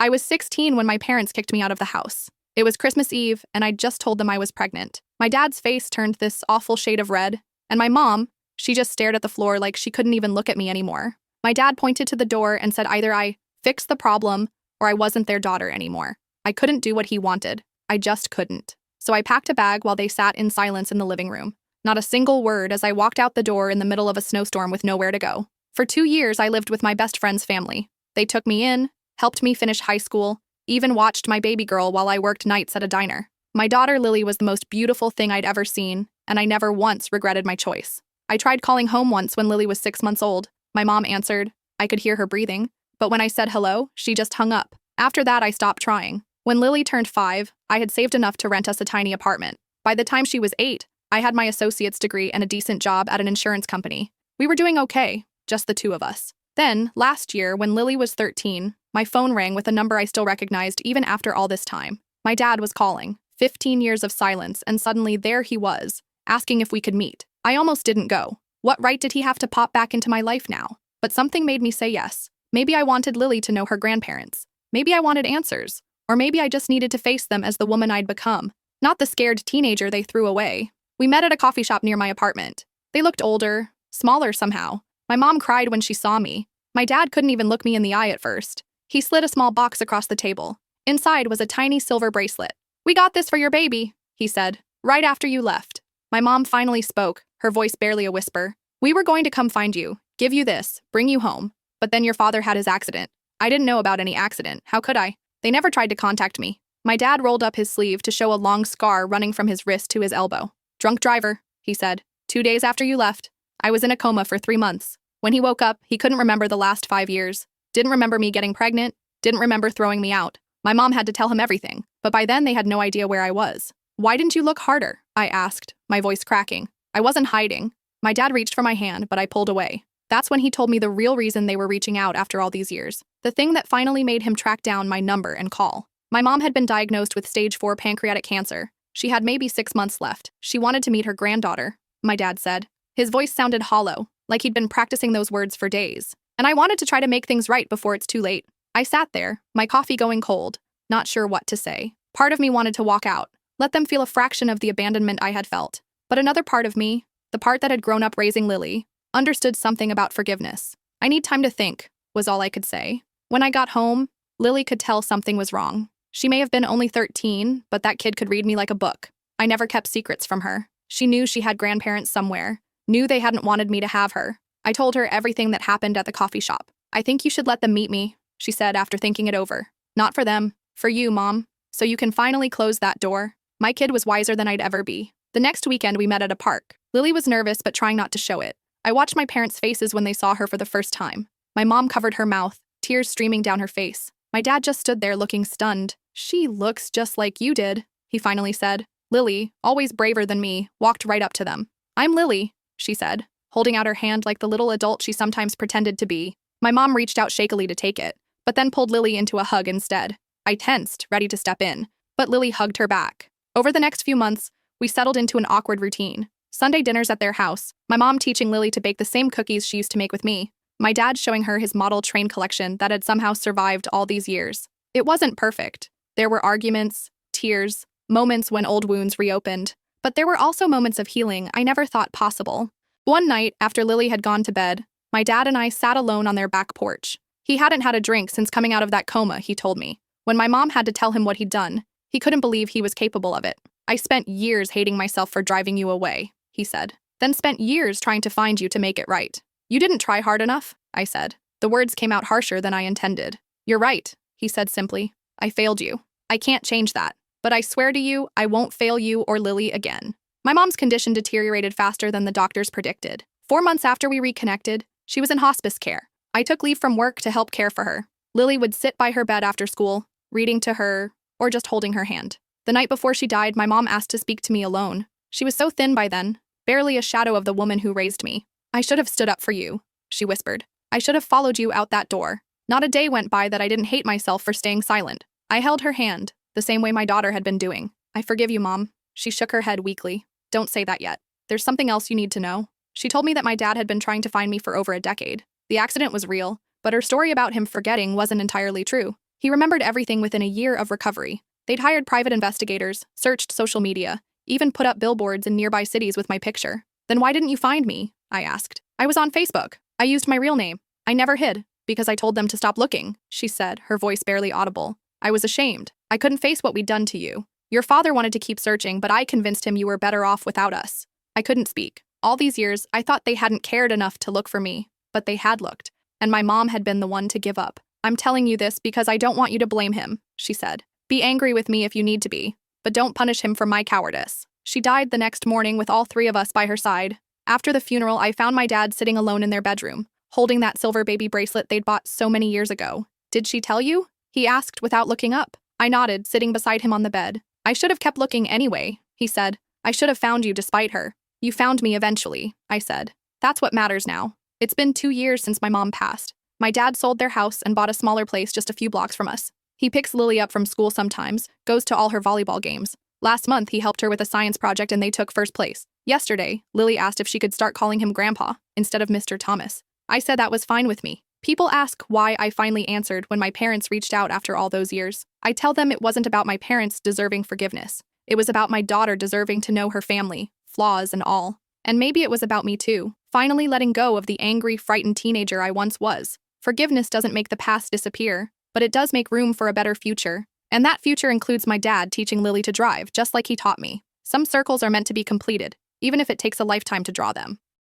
I was 16 when my parents kicked me out of the house. It was Christmas Eve, and I'd just told them I was pregnant. My dad's face turned this awful shade of red, and my mom, she just stared at the floor like she couldn't even look at me anymore. My dad pointed to the door and said either I fixed the problem or I wasn't their daughter anymore. I couldn't do what he wanted. I just couldn't. So I packed a bag while they sat in silence in the living room. Not a single word as I walked out the door in the middle of a snowstorm with nowhere to go. For 2 years, I lived with my best friend's family. They took me in, helped me finish high school, even watched my baby girl while I worked nights at a diner. My daughter Lily was the most beautiful thing I'd ever seen, and I never once regretted my choice. I tried calling home once when Lily was 6 months old. My mom answered. I could hear her breathing, but when I said hello, she just hung up. After that, I stopped trying. When Lily turned 5, I had saved enough to rent us a tiny apartment. By the time she was 8, I had my associate's degree and a decent job at an insurance company. We were doing okay, just the two of us. Then, last year, when Lily was 13, my phone rang with a number I still recognized even after all this time. My dad was calling. 15 years of silence, and suddenly there he was, asking if we could meet. I almost didn't go. What right did he have to pop back into my life now? But something made me say yes. Maybe I wanted Lily to know her grandparents. Maybe I wanted answers. Or maybe I just needed to face them as the woman I'd become, not the scared teenager they threw away. We met at a coffee shop near my apartment. They looked older, smaller somehow. My mom cried when she saw me. My dad couldn't even look me in the eye at first. He slid a small box across the table. Inside was a tiny silver bracelet. "We got this for your baby," he said, "right after you left." My mom finally spoke, her voice barely a whisper. "We were going to come find you, give you this, bring you home. But then your father had his accident. I didn't know about any accident. How could I? They never tried to contact me." My dad rolled up his sleeve to show a long scar running from his wrist to his elbow. "Drunk driver," he said. 2 days after you left. I was in a coma for 3 months. When he woke up, he couldn't remember the last 5 years. Didn't remember me getting pregnant. Didn't remember throwing me out. My mom had to tell him everything, but by then they had no idea where I was. "Why didn't you look harder?" I asked, my voice cracking. I wasn't hiding. My dad reached for my hand, but I pulled away. That's when he told me the real reason they were reaching out after all these years. The thing that finally made him track down my number and call. My mom had been diagnosed with stage 4 pancreatic cancer. She had maybe 6 months left. She wanted to meet her granddaughter, my dad said. His voice sounded hollow, like he'd been practicing those words for days. And I wanted to try to make things right before it's too late. I sat there, my coffee going cold, not sure what to say. Part of me wanted to walk out, let them feel a fraction of the abandonment I had felt. But another part of me, the part that had grown up raising Lily, understood something about forgiveness. "I need time to think," was all I could say. When I got home, Lily could tell something was wrong. She may have been only 13, but that kid could read me like a book. I never kept secrets from her. She knew she had grandparents somewhere, knew they hadn't wanted me to have her. I told her everything that happened at the coffee shop. "I think you should let them meet me," she said after thinking it over. "Not for them, for you, Mom. So you can finally close that door." My kid was wiser than I'd ever be. The next weekend we met at a park. Lily was nervous but trying not to show it. I watched my parents' faces when they saw her for the first time. My mom covered her mouth, tears streaming down her face. My dad just stood there looking stunned. "She looks just like you did," he finally said. Lily, always braver than me, walked right up to them. "I'm Lily," she said, holding out her hand like the little adult she sometimes pretended to be. My mom reached out shakily to take it, but then pulled Lily into a hug instead. I tensed, ready to step in, but Lily hugged her back. Over the next few months, we settled into an awkward routine. Sunday dinners at their house, my mom teaching Lily to bake the same cookies she used to make with me. My dad showing her his model train collection that had somehow survived all these years. It wasn't perfect. There were arguments, tears, moments when old wounds reopened. But there were also moments of healing I never thought possible. One night, after Lily had gone to bed, my dad and I sat alone on their back porch. He hadn't had a drink since coming out of that coma, he told me. When my mom had to tell him what he'd done, he couldn't believe he was capable of it. "I spent years hating myself for driving you away," he said. "Then spent years trying to find you to make it right. You didn't try hard enough," I said. The words came out harsher than I intended. "You're right," he said simply. "I failed you. I can't change that. But I swear to you, I won't fail you or Lily again." My mom's condition deteriorated faster than the doctors predicted. 4 months after we reconnected, she was in hospice care. I took leave from work to help care for her. Lily would sit by her bed after school, reading to her, or just holding her hand. The night before she died, my mom asked to speak to me alone. She was so thin by then, barely a shadow of the woman who raised me. "I should have stood up for you," she whispered. "I should have followed you out that door. Not a day went by that I didn't hate myself for staying silent." I held her hand, the same way my daughter had been doing. "I forgive you, Mom." She shook her head weakly. "Don't say that yet. There's something else you need to know." She told me that my dad had been trying to find me for over a decade. The accident was real, but her story about him forgetting wasn't entirely true. He remembered everything within a year of recovery. They'd hired private investigators, searched social media, even put up billboards in nearby cities with my picture. Then why didn't you find me? I asked. I was on Facebook. I used my real name. I never hid, because I told them to stop looking, she said, her voice barely audible. I was ashamed. I couldn't face what we'd done to you. Your father wanted to keep searching, but I convinced him you were better off without us. I couldn't speak. All these years, I thought they hadn't cared enough to look for me, but they had looked, and my mom had been the one to give up. I'm telling you this because I don't want you to blame him, she said. Be angry with me if you need to be, but don't punish him for my cowardice. She died the next morning with all three of us by her side. After the funeral, I found my dad sitting alone in their bedroom, holding that silver baby bracelet they'd bought so many years ago. Did she tell you? He asked without looking up. I nodded, sitting beside him on the bed. I should have kept looking anyway, he said. I should have found you despite her. You found me eventually, I said. That's what matters now. It's been 2 years since my mom passed. My dad sold their house and bought a smaller place just a few blocks from us. He picks Lily up from school sometimes, goes to all her volleyball games. Last month, he helped her with a science project and they took first place. Yesterday, Lily asked if she could start calling him Grandpa instead of Mr. Thomas. I said that was fine with me. People ask why I finally answered when my parents reached out after all those years. I tell them it wasn't about my parents deserving forgiveness. It was about my daughter deserving to know her family, flaws and all. And maybe it was about me too, finally letting go of the angry, frightened teenager I once was. Forgiveness doesn't make the past disappear, but it does make room for a better future. And that future includes my dad teaching Lily to drive, just like he taught me. Some circles are meant to be completed, even if it takes a lifetime to draw them.